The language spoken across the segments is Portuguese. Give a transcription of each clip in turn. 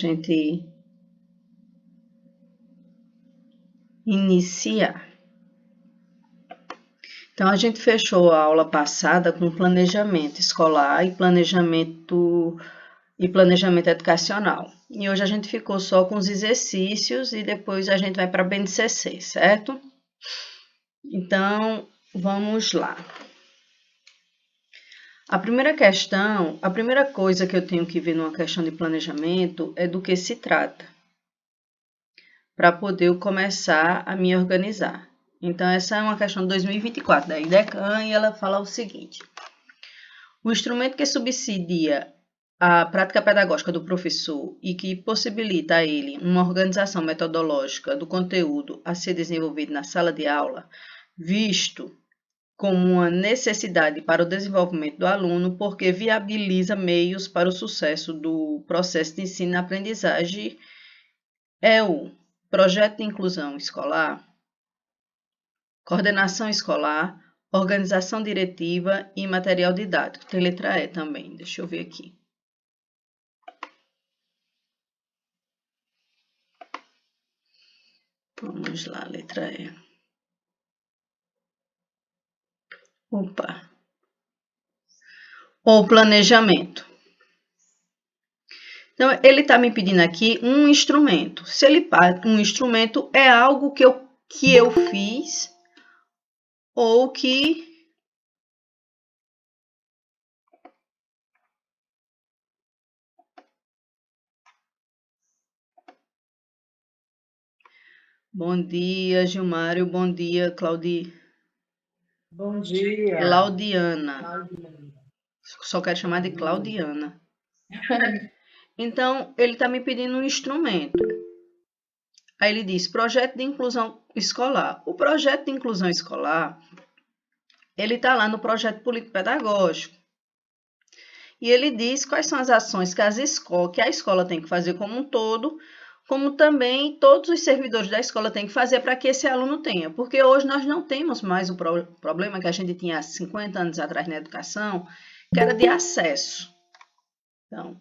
Gente iniciar. Então, a gente fechou a aula passada com planejamento escolar e planejamento educacional. E hoje a gente ficou só com os exercícios e depois a gente vai para a BNCC, certo? Então, vamos lá. A primeira coisa que eu tenho que ver numa questão de planejamento é do que se trata, para poder eu começar a me organizar. Então, essa é uma questão de 2024 da IDECAN e ela fala o seguinte: o instrumento que subsidia a prática pedagógica do professor e que possibilita a ele uma organização metodológica do conteúdo a ser desenvolvido na sala de aula, visto como uma necessidade para o desenvolvimento do aluno, porque viabiliza meios para o sucesso do processo de ensino e aprendizagem, é o projeto de inclusão escolar, coordenação escolar, organização diretiva e material didático. Tem letra E também, deixa eu ver aqui. Vamos lá, letra E. Opa. Ou planejamento. Então, ele está me pedindo aqui um instrumento. Se ele um instrumento é algo que eu fiz ou que Bom dia, Gilmário. Bom dia, Bom dia. Claudiana. Só quero chamar de Claudiana. Então, ele está me pedindo um instrumento. Aí ele diz, projeto de inclusão escolar. O projeto de inclusão escolar, ele está lá no projeto político-pedagógico. E ele diz quais são as ações que a escola tem que fazer como um todo, como também todos os servidores da escola têm que fazer para que esse aluno tenha. Porque hoje nós não temos mais o problema que a gente tinha há 50 anos atrás na educação, que era de acesso. Então,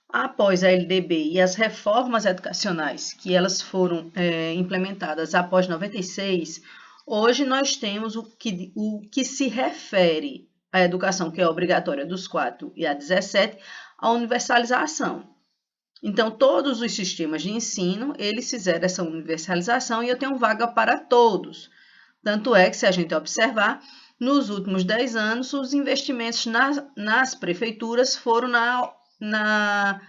após a LDB e as reformas educacionais, que elas foram implementadas após 96, hoje nós temos o que se refere à educação que é obrigatória dos 4 e a 17, a universalização. Então, todos os sistemas de ensino, eles fizeram essa universalização e eu tenho vaga para todos. Tanto é que, se a gente observar, nos últimos 10 anos, os investimentos nas prefeituras foram na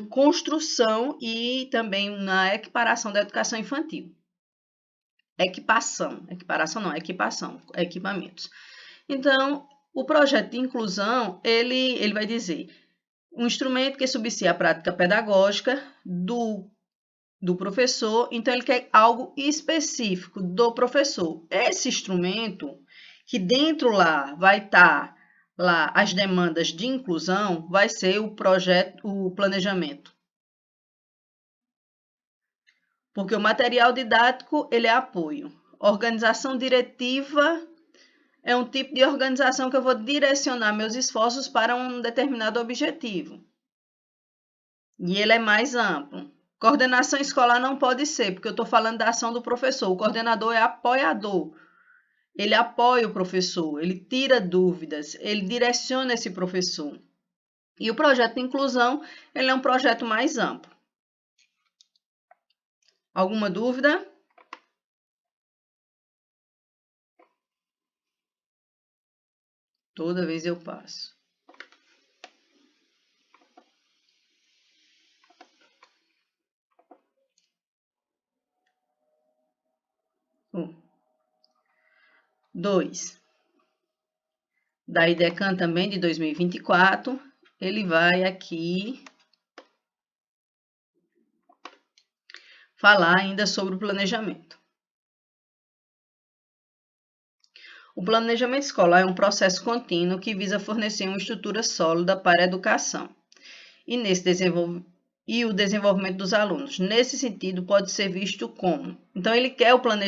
construção e também na equiparação da educação infantil. Equipamentos. Então, o projeto de inclusão, ele vai dizer um instrumento que subsidia a prática pedagógica do professor, então ele quer algo específico do professor. Esse instrumento, que dentro lá vai estar lá as demandas de inclusão, vai ser o planejamento. Porque o material didático, ele é apoio. Organização diretiva é um tipo de organização que eu vou direcionar meus esforços para um determinado objetivo. E ele é mais amplo. Coordenação escolar não pode ser, porque eu estou falando da ação do professor. O coordenador é apoiador. Ele apoia o professor, ele tira dúvidas, ele direciona esse professor. E o projeto de inclusão, ele é um projeto mais amplo. Alguma dúvida? Toda vez eu passo. Dois. Da IDECAN também, de 2024, ele vai aqui falar ainda sobre o planejamento. O planejamento escolar é um processo contínuo que visa fornecer uma estrutura sólida para a educação e o desenvolvimento dos alunos. Nesse sentido, pode ser visto como... Então, ele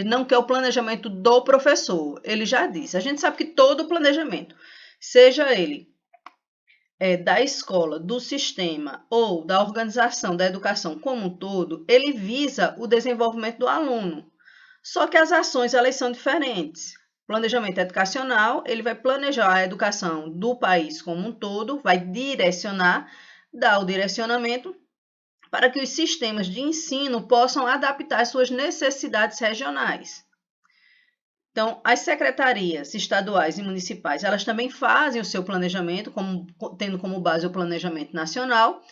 não quer o planejamento do professor. Ele já disse. A gente sabe que todo planejamento, seja ele da escola, do sistema ou da organização da educação como um todo, ele visa o desenvolvimento do aluno. Só que as ações elas são diferentes. Planejamento educacional, ele vai planejar a educação do país como um todo, vai direcionar, dar o direcionamento para que os sistemas de ensino possam adaptar às suas necessidades regionais. Então, as secretarias estaduais e municipais, elas também fazem o seu planejamento, tendo como base o planejamento nacional,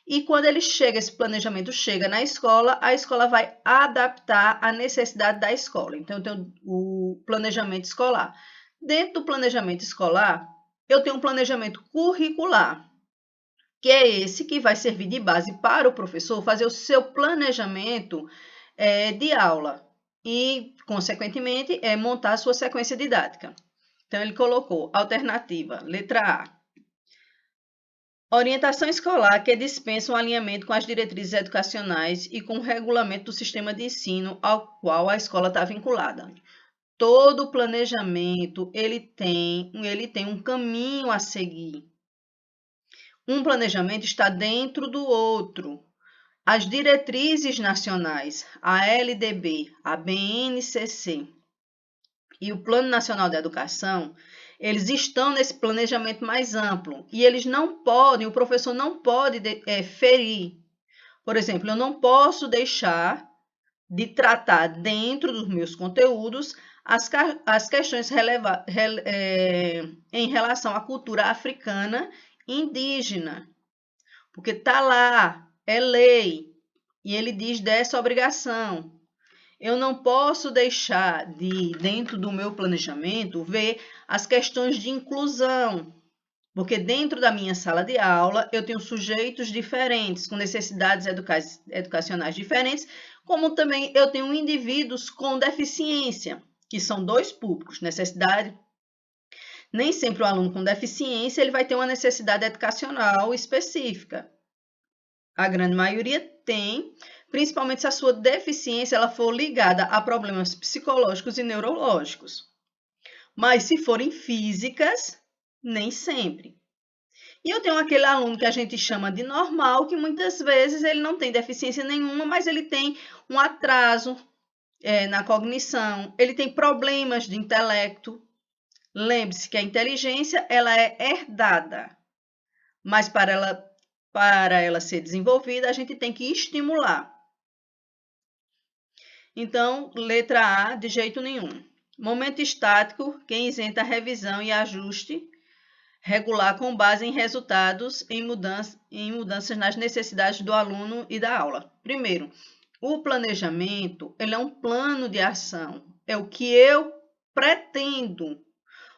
e quando esse planejamento chega na escola, a escola vai adaptar à necessidade da escola. Então, eu tenho o planejamento escolar. Dentro do planejamento escolar, eu tenho um planejamento curricular, que é esse que vai servir de base para o professor fazer o seu planejamento de aula e, consequentemente, montar a sua sequência didática. Então, ele colocou alternativa, letra A. Orientação escolar que dispensa um alinhamento com as diretrizes educacionais e com o regulamento do sistema de ensino ao qual a escola está vinculada. Todo planejamento ele tem um caminho a seguir. Um planejamento está dentro do outro. As diretrizes nacionais, a LDB, a BNCC e o Plano Nacional de Educação, eles estão nesse planejamento mais amplo e eles não podem, o professor não pode ferir. Por exemplo, eu não posso deixar de tratar dentro dos meus conteúdos as questões em relação à cultura africana e indígena, porque está lá, é lei, e ele diz dessa obrigação. Eu não posso deixar de, dentro do meu planejamento, ver as questões de inclusão, porque dentro da minha sala de aula eu tenho sujeitos diferentes, com necessidades educacionais diferentes, como também eu tenho indivíduos com deficiência, que são dois públicos, necessidade. Nem sempre o aluno com deficiência ele vai ter uma necessidade educacional específica. A grande maioria tem, principalmente se a sua deficiência ela for ligada a problemas psicológicos e neurológicos. Mas se forem físicas, nem sempre. E eu tenho aquele aluno que a gente chama de normal, que muitas vezes ele não tem deficiência nenhuma, mas ele tem um atraso na cognição, ele tem problemas de intelecto. Lembre-se que a inteligência ela é herdada, mas para ela ser desenvolvida, a gente tem que estimular. Então, letra A, de jeito nenhum. Momento estático, que isenta revisão e ajuste regular com base em resultados em mudanças nas necessidades do aluno e da aula. Primeiro, o planejamento ele é um plano de ação. É o que eu pretendo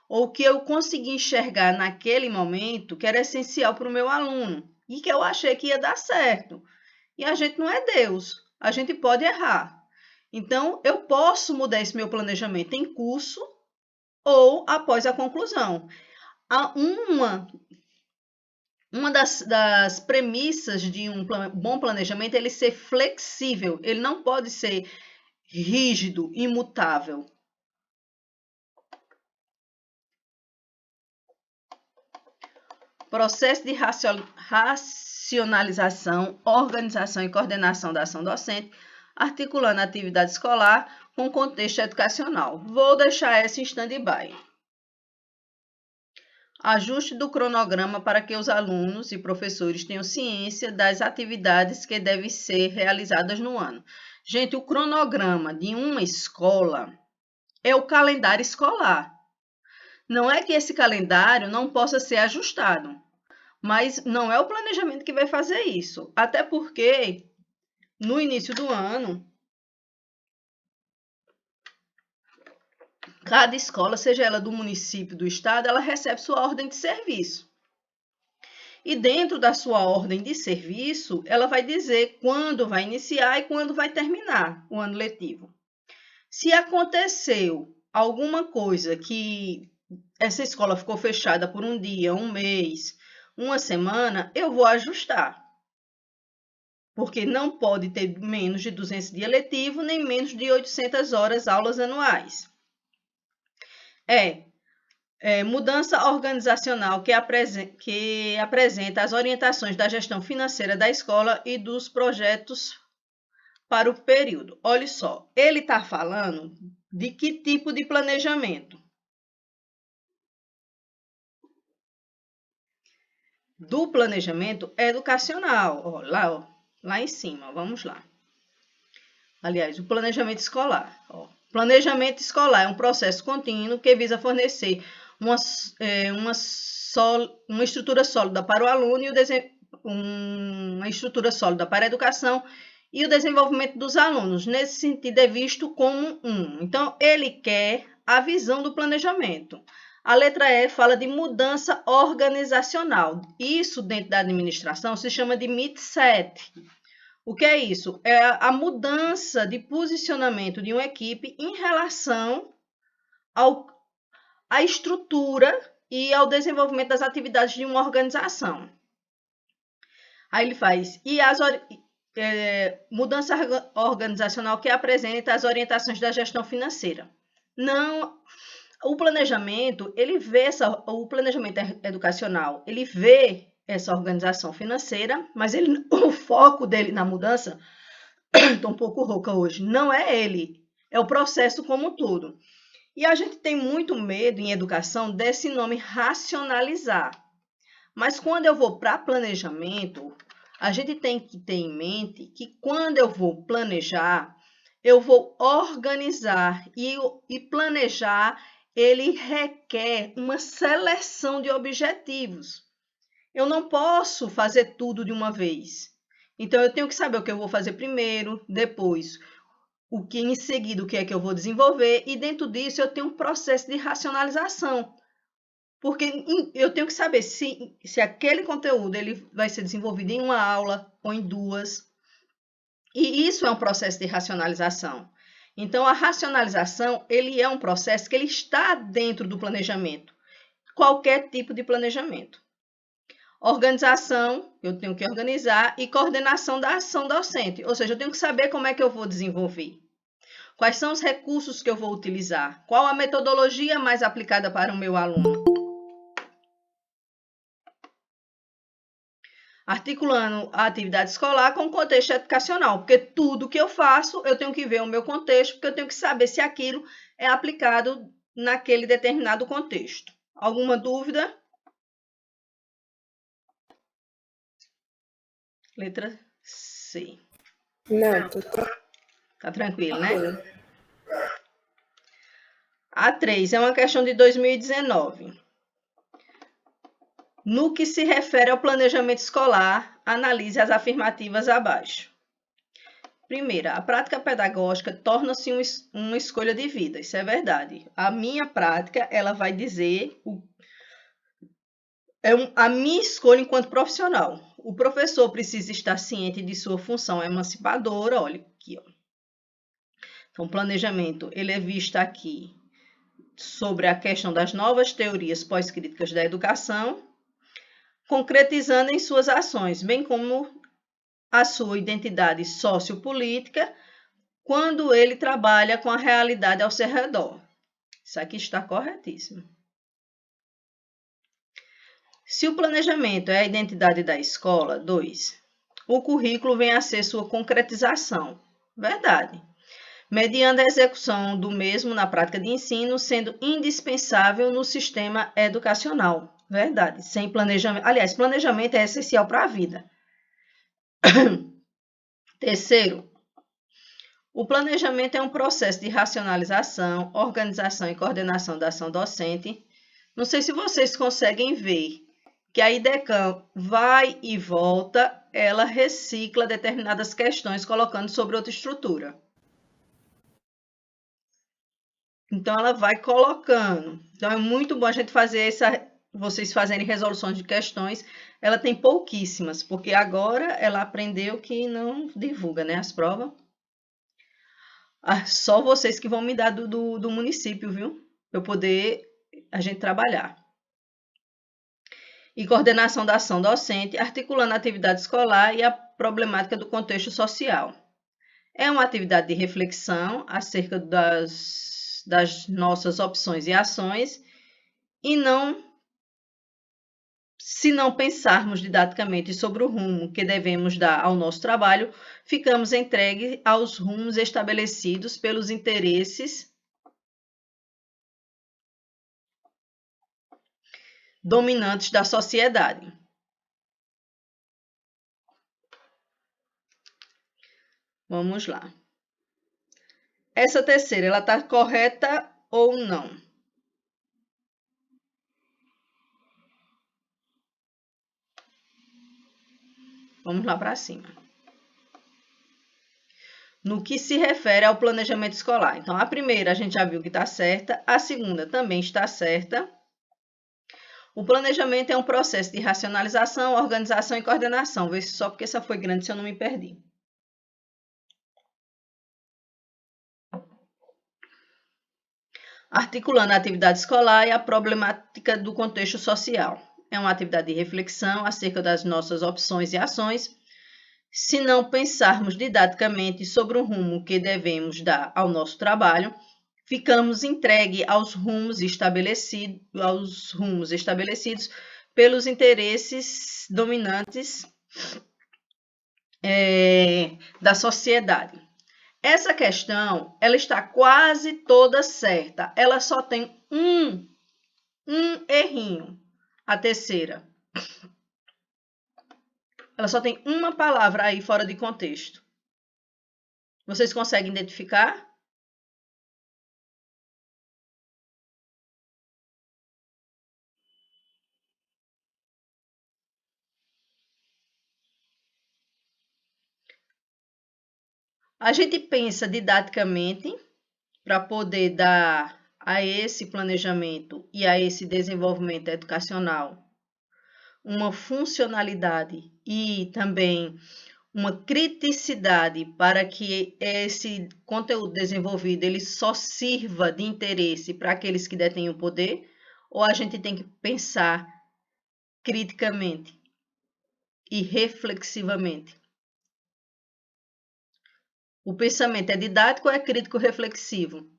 ou o que eu consegui enxergar naquele momento que era essencial para o meu aluno e que eu achei que ia dar certo. E a gente não é Deus, a gente pode errar. Então, eu posso mudar esse meu planejamento em curso ou após a conclusão. Uma das premissas de um bom planejamento é ele ser flexível, ele não pode ser rígido, imutável. Processo de racionalização, organização e coordenação da ação docente, articulando a atividade escolar com o contexto educacional. Vou deixar essa em stand-by. Ajuste do cronograma para que os alunos e professores tenham ciência das atividades que devem ser realizadas no ano. Gente, o cronograma de uma escola é o calendário escolar. Não é que esse calendário não possa ser ajustado, mas não é o planejamento que vai fazer isso. Até porque, no início do ano, cada escola, seja ela do município, do estado, ela recebe sua ordem de serviço. E dentro da sua ordem de serviço, ela vai dizer quando vai iniciar e quando vai terminar o ano letivo. Se aconteceu alguma coisa que essa escola ficou fechada por um dia, um mês, uma semana, eu vou ajustar. Porque não pode ter menos de 200 dias letivos, nem menos de 800 horas aulas anuais. Mudança organizacional que apresenta as orientações da gestão financeira da escola e dos projetos para o período. Olha só, ele está falando de que tipo de planejamento? Do planejamento educacional. Lá em cima, vamos lá. Aliás, o planejamento escolar. Planejamento escolar é um processo contínuo que visa fornecer uma estrutura sólida para o aluno e uma estrutura sólida para a educação e o desenvolvimento dos alunos. Nesse sentido, é visto como Então, ele quer a visão do planejamento. A letra E fala de mudança organizacional. Isso, dentro da administração, se chama de mindset. O que é isso? É a mudança de posicionamento de uma equipe em relação à estrutura e ao desenvolvimento das atividades de uma organização. Aí ele faz mudança organizacional que apresenta as orientações da gestão financeira. Não, o planejamento, o planejamento educacional, ele vê essa organização financeira, mas o foco dele na mudança, estou um pouco rouca hoje, não é ele, é o processo como um todo. E a gente tem muito medo em educação desse nome racionalizar. Mas quando eu vou para planejamento, a gente tem que ter em mente que quando eu vou planejar, eu vou organizar e planejar, ele requer uma seleção de objetivos. Eu não posso fazer tudo de uma vez. Então, eu tenho que saber o que eu vou fazer primeiro, depois, em seguida, o que é que eu vou desenvolver, e dentro disso eu tenho um processo de racionalização. Porque eu tenho que saber se aquele conteúdo ele vai ser desenvolvido em uma aula ou em duas. E isso é um processo de racionalização. Então, a racionalização, ele é um processo que ele está dentro do planejamento. Qualquer tipo de planejamento. Organização, eu tenho que organizar, e coordenação da ação docente. Ou seja, eu tenho que saber como é que eu vou desenvolver. Quais são os recursos que eu vou utilizar? Qual a metodologia mais aplicada para o meu aluno? Articulando a atividade escolar com o contexto educacional, porque tudo que eu faço, eu tenho que ver o meu contexto, porque eu tenho que saber se aquilo é aplicado naquele determinado contexto. Alguma dúvida? Letra C. Não, Tá tranquilo, né? A 3 é uma questão de 2019. No que se refere ao planejamento escolar, analise as afirmativas abaixo. Primeira, a prática pedagógica torna-se uma escolha de vida. Isso é verdade. A minha prática, ela vai dizer a minha escolha enquanto profissional. O professor precisa estar ciente de sua função emancipadora. Olha aqui, ó. Então, o planejamento, ele é visto aqui sobre a questão das novas teorias pós-críticas da educação, concretizando em suas ações, bem como a sua identidade sociopolítica, quando ele trabalha com a realidade ao seu redor. Isso aqui está corretíssimo. Se o planejamento é a identidade da escola, 2. O currículo vem a ser sua concretização. Verdade. Mediante a execução do mesmo na prática de ensino, sendo indispensável no sistema educacional. Verdade. Sem planejamento. Aliás, planejamento é essencial para a vida. Terceiro, o planejamento é um processo de racionalização, organização e coordenação da ação docente. Não sei se vocês conseguem ver que a IDECAM vai e volta, ela recicla determinadas questões colocando sobre outra estrutura. Então, ela vai colocando. Então, é muito bom a gente fazer vocês fazerem resoluções de questões. Ela tem pouquíssimas, porque agora ela aprendeu que não divulga, né, as provas. Só vocês que vão me dar do município, viu? Para eu poder a gente trabalhar. E coordenação da ação docente, articulando a atividade escolar e a problemática do contexto social. É uma atividade de reflexão acerca das nossas opções e ações e se não pensarmos didaticamente sobre o rumo que devemos dar ao nosso trabalho, ficamos entregues aos rumos estabelecidos pelos interesses dominantes da sociedade. Vamos lá. Essa terceira, ela está correta ou não? Vamos lá para cima. No que se refere ao planejamento escolar. Então, a primeira a gente já viu que está certa, a segunda também está certa. O planejamento é um processo de racionalização, organização e coordenação. Vê só porque essa foi grande se eu não me perdi. Articulando a atividade escolar e a problemática do contexto social. É uma atividade de reflexão acerca das nossas opções e ações. Se não pensarmos didaticamente sobre o rumo que devemos dar ao nosso trabalho, ficamos entregues aos rumos estabelecidos pelos interesses dominantes da sociedade. Essa questão, ela está quase toda certa. Ela só tem um errinho. A terceira. Ela só tem uma palavra aí fora de contexto. Vocês conseguem identificar? A gente pensa didaticamente para poder dar a esse planejamento e a esse desenvolvimento educacional uma funcionalidade e também uma criticidade para que esse conteúdo desenvolvido ele só sirva de interesse para aqueles que detêm o poder, ou a gente tem que pensar criticamente e reflexivamente? O pensamento é didático ou é crítico reflexivo?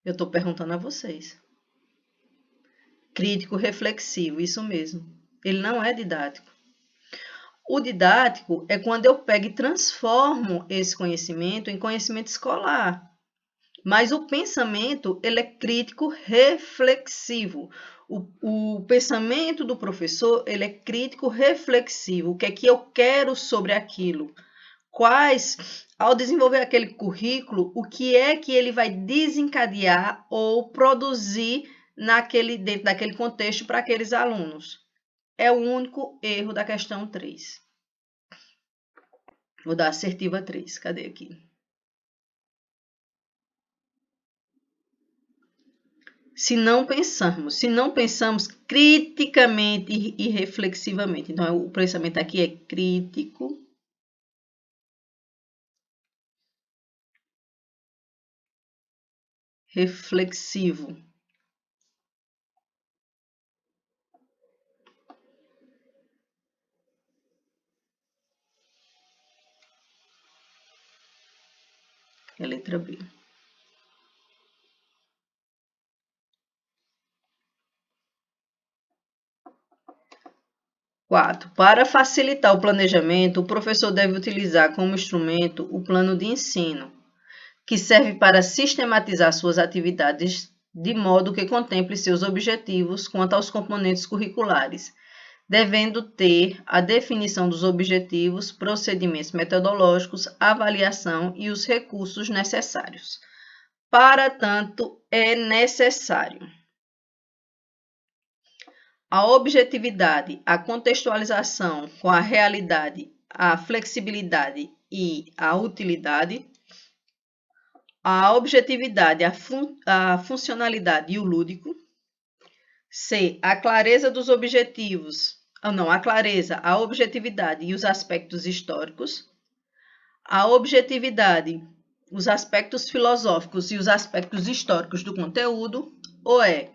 Eu estou perguntando a vocês. Crítico reflexivo, isso mesmo. Ele não é didático. O didático é quando eu pego e transformo esse conhecimento em conhecimento escolar. Mas o pensamento, ele é crítico reflexivo. O pensamento do professor, ele é crítico reflexivo. O que é que eu quero sobre aquilo? Ao desenvolver aquele currículo, o que é que ele vai desencadear ou produzir dentro daquele contexto para aqueles alunos? É o único erro da questão 3. Vou dar assertiva 3. Cadê aqui? Se não pensamos criticamente e reflexivamente. Então, o pensamento aqui é crítico, reflexivo. É a letra B. 4. Para facilitar o planejamento, o professor deve utilizar como instrumento o plano de ensino, que serve para sistematizar suas atividades de modo que contemple seus objetivos quanto aos componentes curriculares, devendo ter a definição dos objetivos, procedimentos metodológicos, avaliação e os recursos necessários. Para tanto, é necessário a objetividade, a contextualização com a realidade, a flexibilidade e a utilidade, a objetividade, a funcionalidade e o lúdico. C, a clareza dos objetivos, a clareza, a objetividade e os aspectos históricos. A objetividade, os aspectos filosóficos e os aspectos históricos do conteúdo. Ou é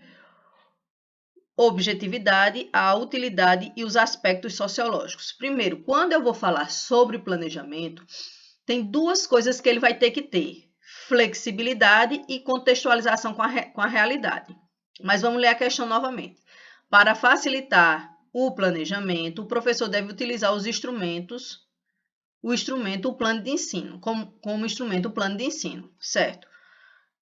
objetividade, a utilidade e os aspectos sociológicos. Primeiro, quando eu vou falar sobre planejamento, tem duas coisas que ele vai ter que ter: flexibilidade e contextualização com a realidade. Mas vamos ler a questão novamente. Para facilitar o planejamento, o professor deve utilizar o plano de ensino, como instrumento o plano de ensino, certo?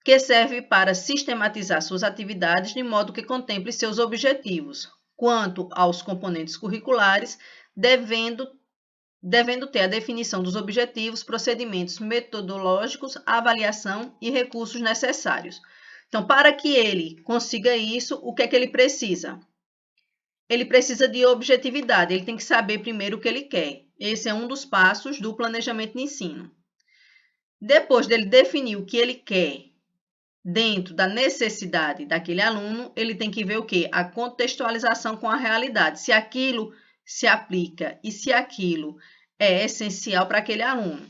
Que serve para sistematizar suas atividades de modo que contemple seus objetivos, quanto aos componentes curriculares, devendo ter a definição dos objetivos, procedimentos metodológicos, avaliação e recursos necessários. Então, para que ele consiga isso, o que é que ele precisa? Ele precisa de objetividade, ele tem que saber primeiro o que ele quer. Esse é um dos passos do planejamento de ensino. Depois dele definir o que ele quer dentro da necessidade daquele aluno, ele tem que ver o quê? A contextualização com a realidade, se aquilo se aplica e se aquilo é essencial para aquele aluno.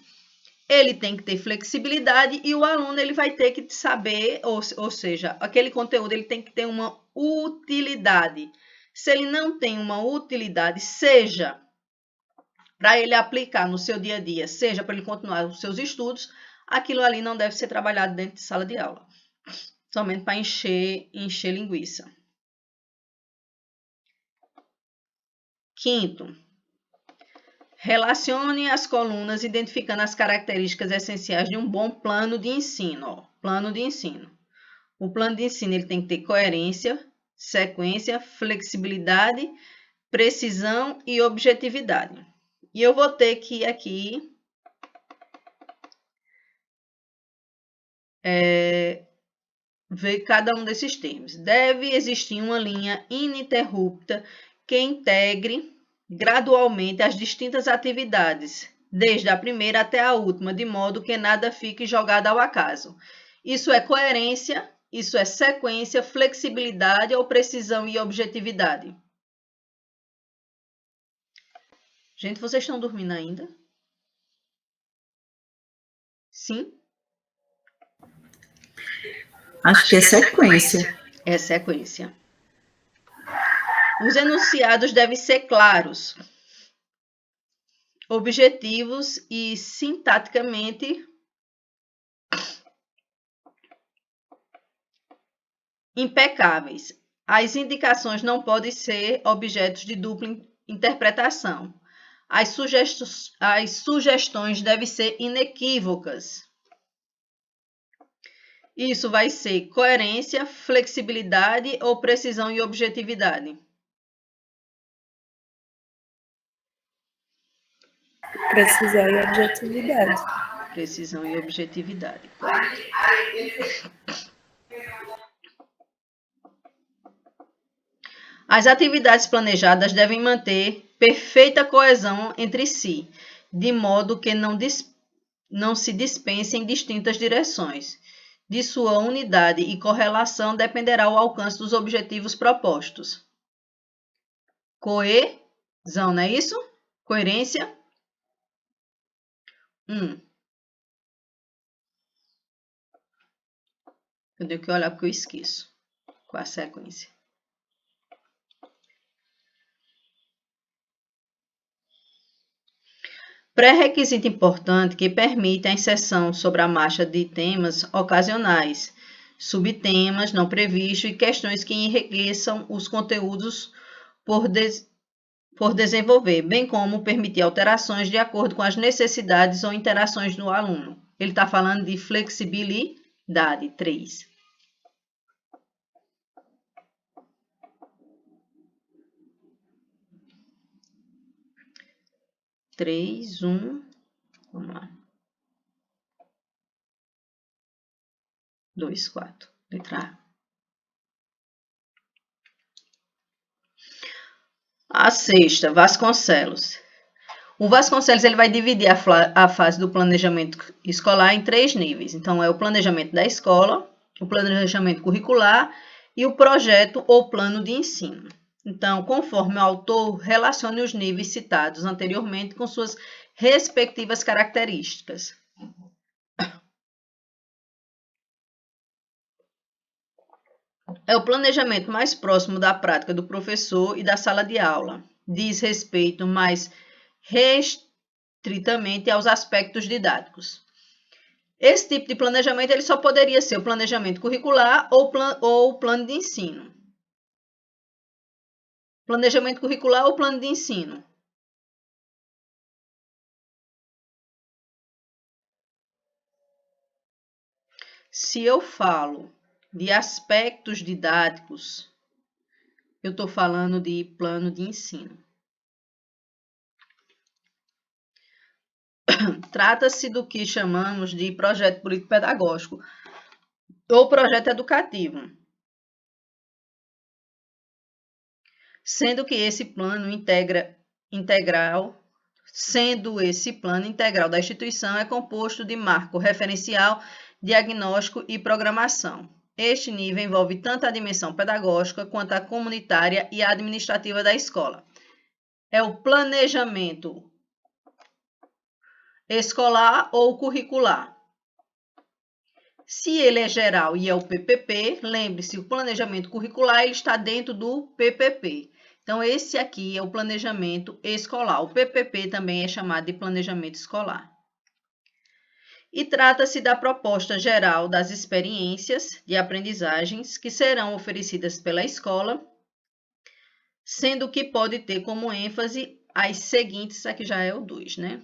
Ele tem que ter flexibilidade e o aluno ele vai ter que saber, ou seja, aquele conteúdo ele tem que ter uma utilidade. Se ele não tem uma utilidade, seja para ele aplicar no seu dia a dia, seja para ele continuar os seus estudos, aquilo ali não deve ser trabalhado dentro de sala de aula, somente para encher linguiça. Quinto, relacione as colunas identificando as características essenciais de um bom plano de ensino. Plano de ensino. O plano de ensino ele tem que ter coerência, sequência, flexibilidade, precisão e objetividade. E eu vou ter que aqui ver cada um desses termos. Deve existir uma linha ininterrupta que integre gradualmente as distintas atividades, desde a primeira até a última, de modo que nada fique jogado ao acaso. Isso é coerência, isso é sequência, flexibilidade ou precisão e objetividade. Gente, vocês estão dormindo ainda? Sim? Acho que é sequência. É sequência. Os enunciados devem ser claros, objetivos e sintaticamente impecáveis. As indicações não podem ser objetos de dupla interpretação. As sugestões devem ser inequívocas. Isso vai ser coerência, flexibilidade ou precisão e objetividade? Precisão e objetividade. Precisão e objetividade. As atividades planejadas devem manter perfeita coesão entre si, de modo que não se dispense em distintas direções. De sua unidade e correlação dependerá o alcance dos objetivos propostos. Coesão, não é isso? Coerência. Eu tenho que olhar porque eu esqueço. Qual a sequência? Pré-requisito importante que permite a inserção sobre a marcha de temas ocasionais, subtemas não previstos e questões que enriqueçam os conteúdos por desenvolver, bem como permitir alterações de acordo com as necessidades ou interações do aluno. Ele está falando de flexibilidade. 3. Vamos lá. 2, 4. Letra A. A sexta, Vasconcelos. O Vasconcelos ele vai dividir a fase do planejamento escolar em 3 níveis. Então, é o planejamento da escola, o planejamento curricular e o projeto ou plano de ensino. Então, conforme o autor, relacione os níveis citados anteriormente com suas respectivas características. É o planejamento mais próximo da prática do professor e da sala de aula. Diz respeito mais restritamente aos aspectos didáticos. Esse tipo de planejamento ele só poderia ser o planejamento curricular ou o plano de ensino. Planejamento curricular ou plano de ensino. Se eu falo de aspectos didáticos, eu estou falando de plano de ensino. Trata-se do que chamamos de projeto político-pedagógico ou projeto educativo, sendo esse plano integral da instituição é composto de marco referencial, diagnóstico e programação. Este nível envolve tanto a dimensão pedagógica quanto a comunitária e a administrativa da escola. É o planejamento escolar ou curricular. Se ele é geral e é o PPP, lembre-se, o planejamento curricular ele está dentro do PPP. Então, esse aqui é o planejamento escolar. O PPP também é chamado de planejamento escolar. E trata-se da proposta geral das experiências de aprendizagens que serão oferecidas pela escola, sendo que pode ter como ênfase as seguintes, aqui já é o 2, né?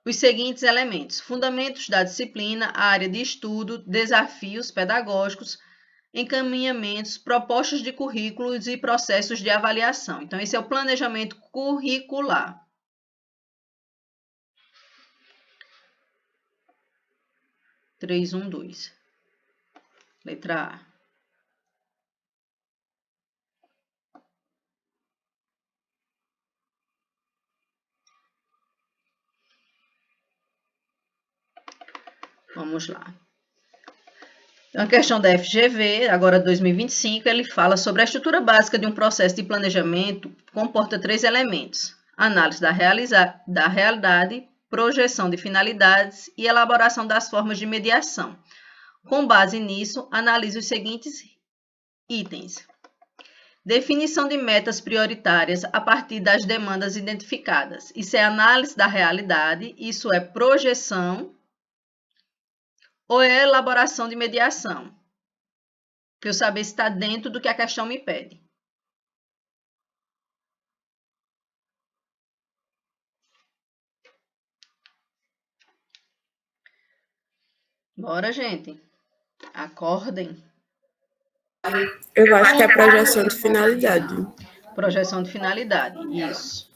Os seguintes elementos: fundamentos da disciplina, área de estudo, desafios pedagógicos, encaminhamentos, propostas de currículos e processos de avaliação. Então, esse é o planejamento curricular. Três, 1, 2. Letra A. Vamos lá. Então, a questão da FGV, agora 2025, ele fala sobre a estrutura básica de um processo de planejamento, comporta 3 elementos: análise da realidade, projeção de finalidades e elaboração das formas de mediação. Com base nisso, analise os seguintes itens: definição de metas prioritárias a partir das demandas identificadas. Isso é análise da realidade, isso é projeção ou é elaboração de mediação, para eu saber se está dentro do que a questão me pede. Bora, gente. Acordem. Eu acho que é projeção de finalidade. Projeção de finalidade, isso.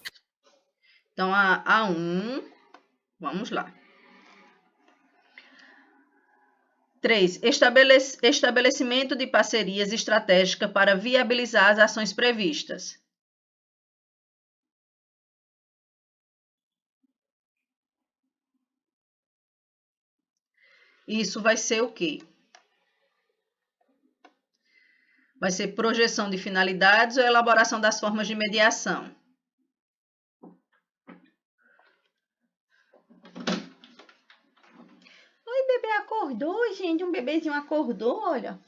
Então, a 1, vamos lá. 3. Estabelecimento de parcerias estratégicas para viabilizar as ações previstas. Isso vai ser o quê? Vai ser projeção de finalidades ou elaboração das formas de mediação? Oi, bebê acordou, gente. Um bebezinho acordou, olha.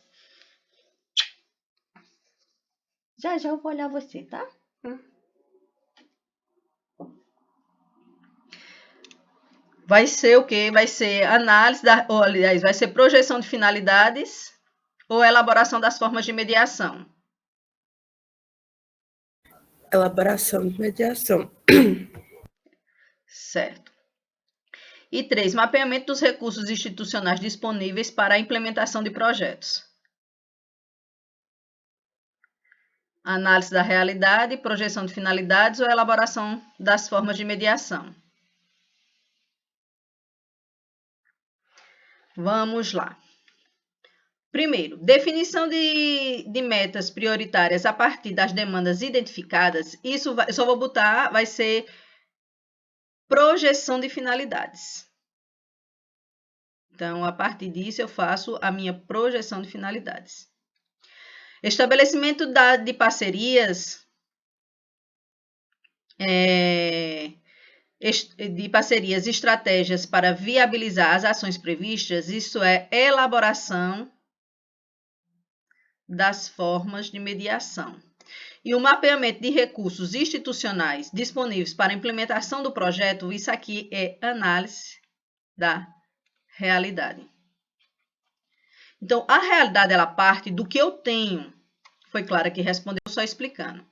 Já eu vou olhar você, tá? Vai ser o quê? Vai ser análise, aliás, vai ser projeção de finalidades ou elaboração das formas de mediação? Elaboração de mediação. Certo. E 3, mapeamento dos recursos institucionais disponíveis para a implementação de projetos. Análise da realidade, projeção de finalidades ou elaboração das formas de mediação. Vamos lá. Primeiro, definição de metas prioritárias a partir das demandas identificadas. Isso eu só vou botar, vai ser projeção de finalidades. Então, a partir disso, eu faço a minha projeção de finalidades. Estabelecimento de parcerias, estratégias para viabilizar as ações previstas, isso é elaboração das formas de mediação. e o mapeamento de recursos institucionais disponíveis para a implementação do projeto, isso aqui é análise da realidade. Então, a realidade, ela parte do que eu tenho. Foi Clara que respondeu, só explicando.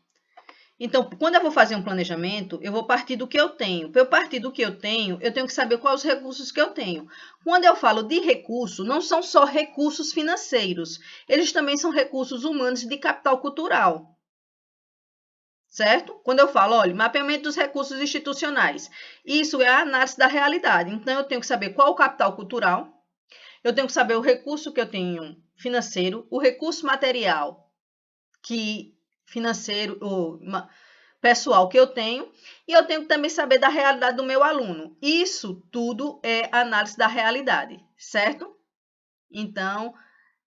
Então, quando eu vou fazer um planejamento, eu vou partir do que eu tenho. Para eu partir do que eu tenho que saber quais os recursos que eu tenho. Quando eu falo de recurso, não são só recursos financeiros. Eles também são recursos humanos de capital cultural. Certo? Quando eu falo, olha, mapeamento dos recursos institucionais, isso é a análise da realidade. Então, eu tenho que saber qual o capital cultural, eu tenho que saber o recurso que eu tenho financeiro, o recurso material financeiro, ou pessoal que eu tenho, e eu tenho que também saber da realidade do meu aluno. Isso tudo é análise da realidade, certo? Então,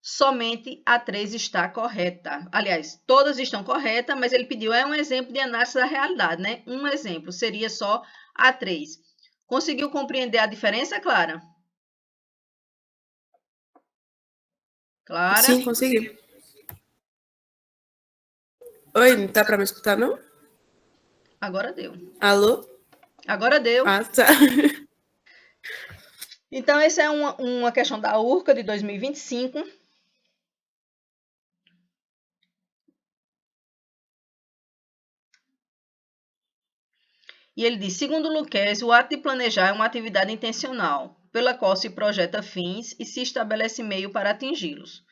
somente a 3 está correta. Aliás, todas estão corretas, mas ele pediu um exemplo de análise da realidade, né? Um exemplo seria só a 3. Conseguiu compreender a diferença, Clara? Clara? Sim, consegui. Oi, não tá para me escutar, não? Agora deu. Alô? Agora deu. Ah, tá. Então, essa é uma questão da URCA de 2025. E ele diz, segundo Luquez, o ato de planejar é uma atividade intencional, pela qual se projeta fins e se estabelece meio para atingi-los.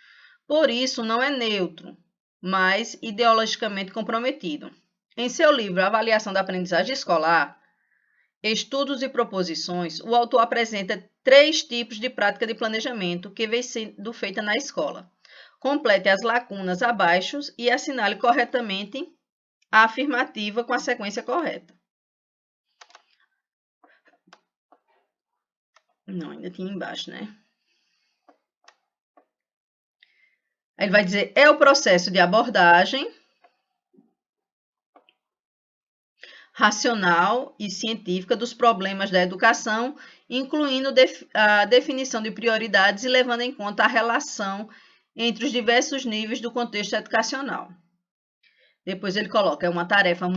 Por isso, não é neutro, mas ideologicamente comprometido. Em seu livro Avaliação da Aprendizagem Escolar, Estudos e Proposições, o autor apresenta 3 tipos de prática de planejamento que vem sendo feita na escola. Complete as lacunas abaixo e assinale corretamente a afirmativa com a sequência correta. Não, ainda tinha embaixo, né? Aí ele vai dizer, é o processo de abordagem racional e científica dos problemas da educação, incluindo a definição de prioridades e levando em conta a relação entre os diversos níveis do contexto educacional. Depois ele coloca, é uma tarefa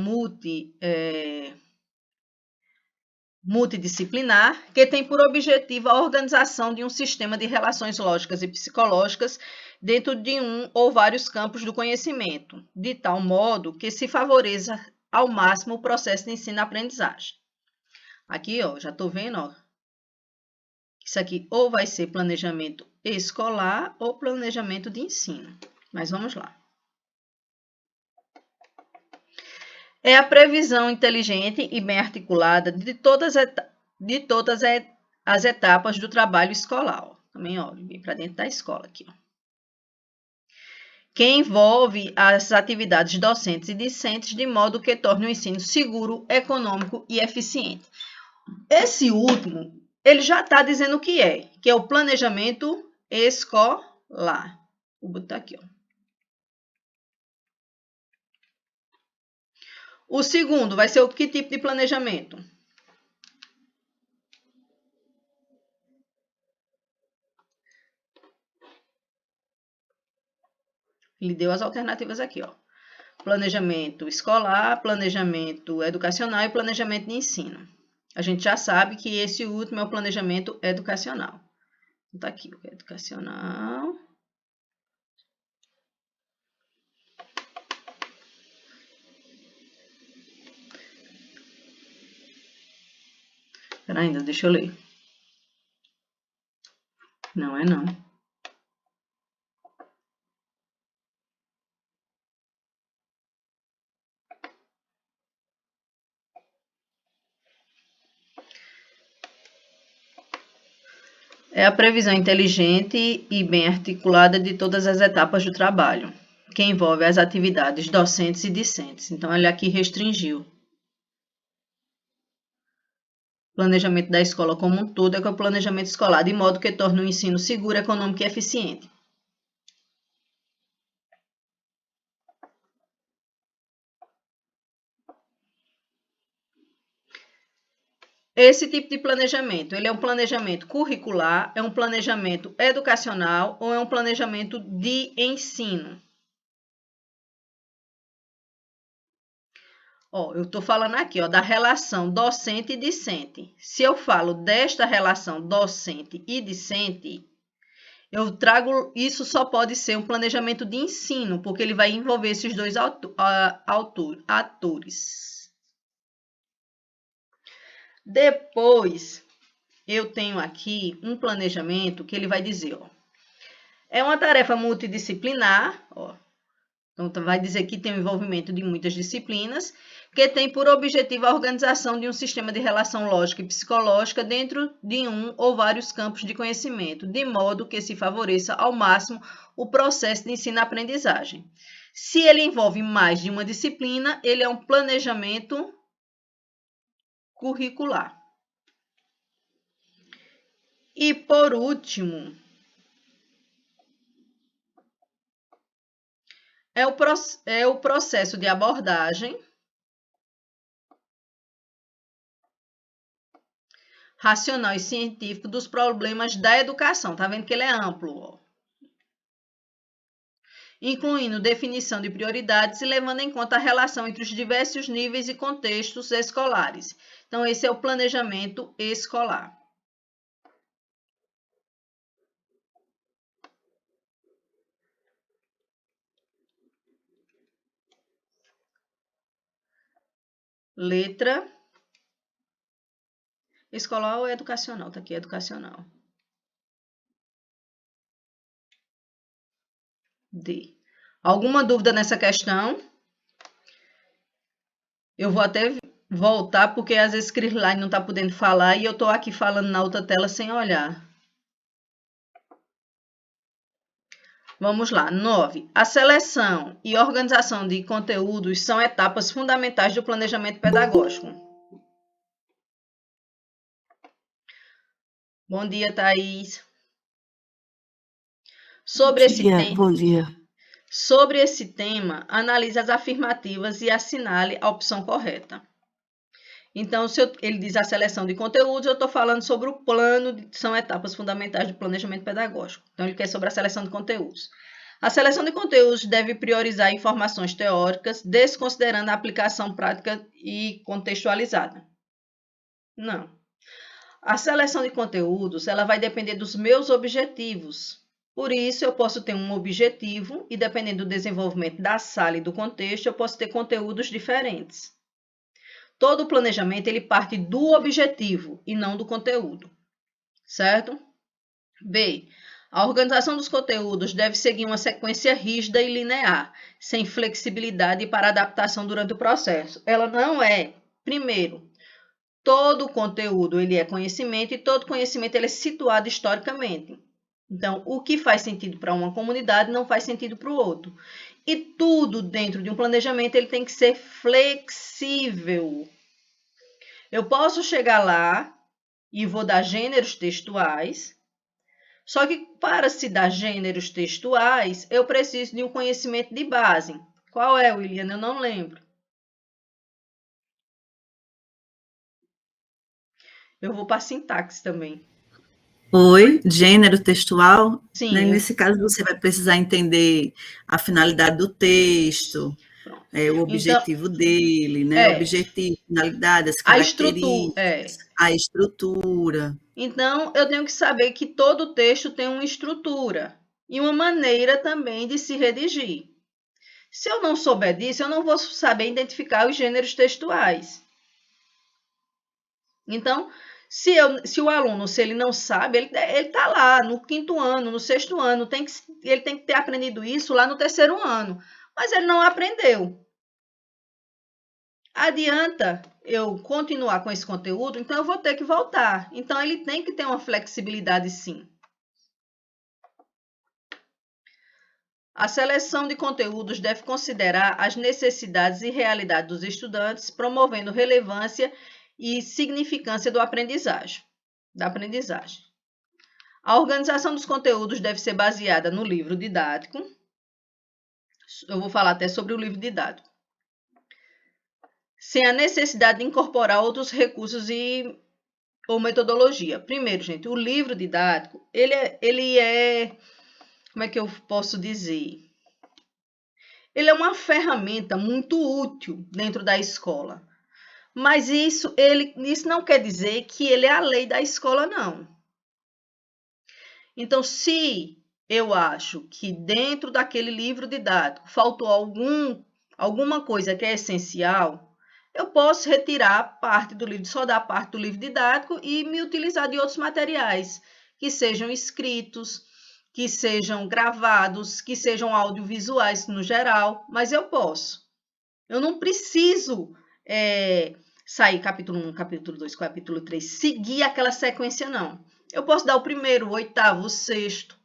multidisciplinar, que tem por objetivo a organização de um sistema de relações lógicas e psicológicas dentro de um ou vários campos do conhecimento, de tal modo que se favoreça ao máximo o processo de ensino-aprendizagem. Aqui, ó, já estou vendo, ó, isso aqui ou vai ser planejamento escolar ou planejamento de ensino. Mas vamos lá. É a previsão inteligente e bem articulada de todas as etapas do trabalho escolar. Ó. Também, ó, vem para dentro da escola aqui, ó. Que envolve as atividades docentes e discentes de modo que torne o ensino seguro, econômico e eficiente. Esse último, ele já está dizendo o que é o planejamento escolar. Vou botar aqui, ó. O segundo vai ser o que tipo de planejamento? Ele deu as alternativas aqui, ó. Planejamento escolar, planejamento educacional e planejamento de ensino. A gente já sabe que esse último é o planejamento educacional. Então, tá aqui, o que é educacional. Espera ainda, deixa eu ler. Não é não. É a previsão inteligente e bem articulada de todas as etapas do trabalho, que envolve as atividades docentes e discentes. Então, ele aqui restringiu. Planejamento da escola como um todo é o planejamento escolar, de modo que torne o ensino seguro, econômico e eficiente. Esse tipo de planejamento, ele é um planejamento curricular, é um planejamento educacional ou é um planejamento de ensino? Ó, eu estou falando aqui, ó, da relação docente e discente. Se eu falo desta relação docente e discente, eu trago, isso só pode ser um planejamento de ensino, porque ele vai envolver esses dois atores. Depois, eu tenho aqui um planejamento que ele vai dizer, ó, é uma tarefa multidisciplinar, ó, então vai dizer que tem o envolvimento de muitas disciplinas, que tem por objetivo a organização de um sistema de relação lógica e psicológica dentro de um ou vários campos de conhecimento, de modo que se favoreça ao máximo o processo de ensino-aprendizagem. Se ele envolve mais de uma disciplina, ele é um planejamento curricular. E por último, é o processo de abordagem racional e científico dos problemas da educação. Tá vendo que ele é amplo, ó. Incluindo definição de prioridades e levando em conta a relação entre os diversos níveis e contextos escolares. Então, esse é o planejamento escolar. Letra escolar ou educacional? Tá aqui, educacional. D. Alguma dúvida nessa questão? Eu vou até voltar, porque às vezes Crisline não está podendo falar e eu estou aqui falando na outra tela sem olhar. Vamos lá. 9. A seleção e organização de conteúdos são etapas fundamentais do planejamento pedagógico. Bom dia, Thaís. Bom dia. Sobre esse tema, analise as afirmativas e assinale a opção correta. Então, se ele diz a seleção de conteúdos, eu estou falando sobre o plano, são etapas fundamentais do planejamento pedagógico. Então, ele quer sobre a seleção de conteúdos. A seleção de conteúdos deve priorizar informações teóricas, desconsiderando a aplicação prática e contextualizada. Não. A seleção de conteúdos, ela vai depender dos meus objetivos. Por isso, eu posso ter um objetivo e, dependendo do desenvolvimento da sala e do contexto, eu posso ter conteúdos diferentes. Todo o planejamento, ele parte do objetivo e não do conteúdo, certo? B. A organização dos conteúdos deve seguir uma sequência rígida e linear, sem flexibilidade para adaptação durante o processo. Ela não é, primeiro, todo o conteúdo ele é conhecimento e todo conhecimento ele é situado historicamente. Então, o que faz sentido para uma comunidade não faz sentido para o outro. E tudo dentro de um planejamento ele tem que ser flexível. Eu posso chegar lá e vou dar gêneros textuais, só que para se dar gêneros textuais, eu preciso de um conhecimento de base. Qual é, William? Eu não lembro. Eu vou para a sintaxe também. Oi, gênero textual. Sim. Né? Nesse caso, você vai precisar entender a finalidade do texto, o objetivo dele, né? Objetivo, finalidade, as características, a estrutura. Então, eu tenho que saber que todo texto tem uma estrutura e uma maneira também de se redigir. Se eu não souber disso, eu não vou saber identificar os gêneros textuais. Então, se o aluno, se ele não sabe, ele está lá no 5º ano, no 6º ano, ele tem que ter aprendido isso lá no 3º ano, mas ele não aprendeu. Adianta eu continuar com esse conteúdo, então eu vou ter que voltar. Então, ele tem que ter uma flexibilidade, sim. A seleção de conteúdos deve considerar as necessidades e realidade dos estudantes, promovendo relevância e significância da aprendizagem. A organização dos conteúdos deve ser baseada no livro didático. Eu vou falar até sobre o livro didático. Sem a necessidade de incorporar outros recursos ou metodologia. Primeiro, gente, o livro didático, ele é, como é que eu posso dizer? ele é uma ferramenta muito útil dentro da escola. Mas isso não quer dizer que ele é a lei da escola, não. Então, se eu acho que dentro daquele livro didático faltou alguma coisa que é essencial, eu posso retirar parte do livro, só dar parte do livro didático e me utilizar de outros materiais, que sejam escritos, que sejam gravados, que sejam audiovisuais no geral, mas eu posso. Eu não preciso sair capítulo 1, capítulo 2, capítulo 3, seguir aquela sequência, não. Eu posso dar o primeiro, o oitavo, o sexto.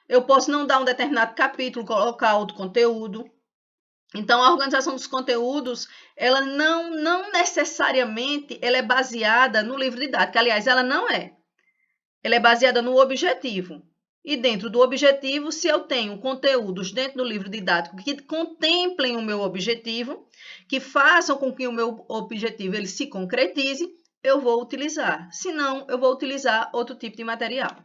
Eu posso não dar um determinado capítulo, colocar outro conteúdo. Então, a organização dos conteúdos, ela não necessariamente ela é baseada no livro didático. Aliás, ela não é. Ela é baseada no objetivo. E dentro do objetivo, se eu tenho conteúdos dentro do livro didático que contemplem o meu objetivo, que façam com que o meu objetivo ele se concretize, eu vou utilizar. Se não, eu vou utilizar outro tipo de material.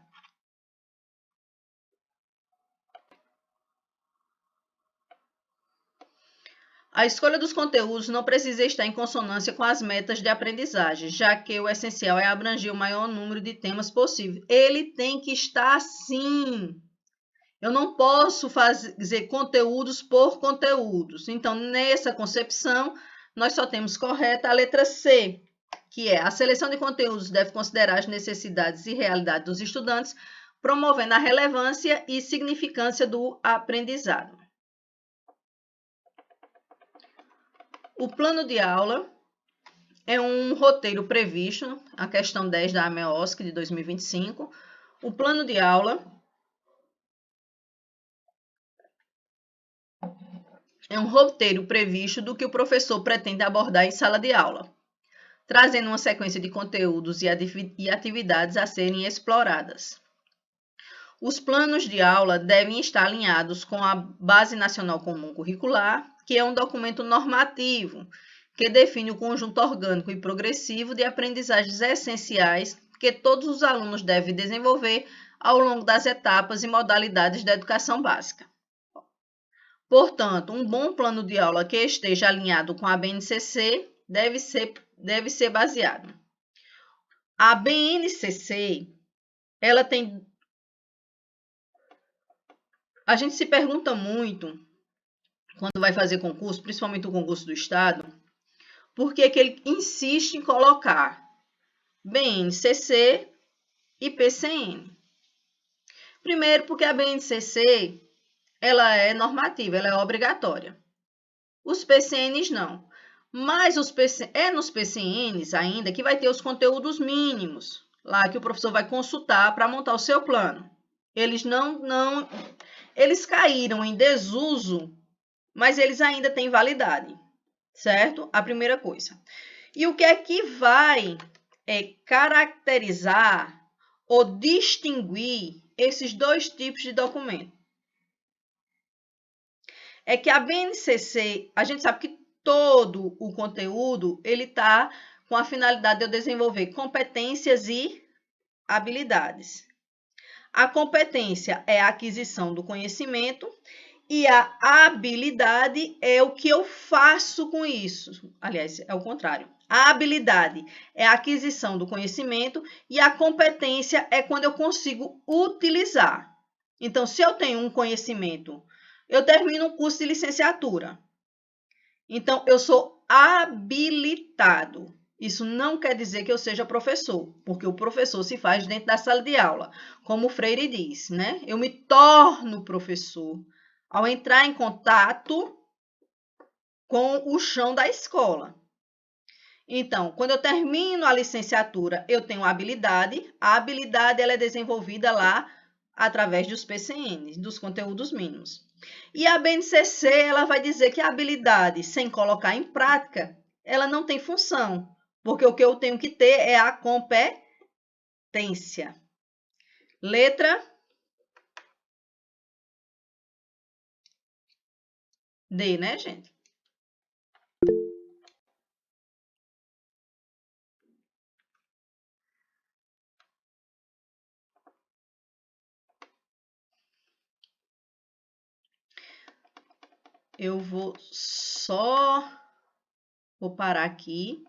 A escolha dos conteúdos não precisa estar em consonância com as metas de aprendizagem, já que o essencial é abranger o maior número de temas possível. Ele tem que estar sim. Eu não posso fazer conteúdos por conteúdos. Então, nessa concepção, nós só temos correta a letra C, que é a seleção de conteúdos deve considerar as necessidades e realidade dos estudantes, promovendo a relevância e significância do aprendizado. O plano de aula é um roteiro previsto, a questão 10 da AMEOSC de 2025. O plano de aula é um roteiro previsto do que o professor pretende abordar em sala de aula, trazendo uma sequência de conteúdos e atividades a serem exploradas. Os planos de aula devem estar alinhados com a Base Nacional Comum Curricular, que é um documento normativo que define o conjunto orgânico e progressivo de aprendizagens essenciais que todos os alunos devem desenvolver ao longo das etapas e modalidades da educação básica. Portanto, um bom plano de aula que esteja alinhado com a BNCC deve ser baseado. A BNCC, ela tem... A gente se pergunta muito, quando vai fazer concurso, principalmente o concurso do Estado, por que ele insiste em colocar BNCC e PCN. Primeiro, porque a BNCC ela é normativa, ela é obrigatória. Os PCNs não. Mas é nos PCNs ainda que vai ter os conteúdos mínimos, lá que o professor vai consultar para montar o seu plano. Eles eles caíram em desuso, mas eles ainda têm validade, certo? A primeira coisa. E o que é que vai caracterizar ou distinguir esses dois tipos de documento? É que a BNCC, a gente sabe que todo o conteúdo ele está com a finalidade de eu desenvolver competências e habilidades. A competência é a aquisição do conhecimento e a habilidade é o que eu faço com isso. Aliás, é o contrário. A habilidade é a aquisição do conhecimento e a competência é quando eu consigo utilizar. Então, se eu tenho um conhecimento, eu termino um curso de licenciatura. Então, eu sou habilitado. Isso não quer dizer que eu seja professor, porque o professor se faz dentro da sala de aula, como o Freire diz, né? Eu me torno professor ao entrar em contato com o chão da escola. Então, quando eu termino a licenciatura, eu tenho habilidade. A habilidade ela é desenvolvida lá através dos PCNs, dos conteúdos mínimos. E a BNCC ela vai dizer que a habilidade, sem colocar em prática, ela não tem função, porque o que eu tenho que ter é a competência. Letra D, né, gente? eu vou parar aqui.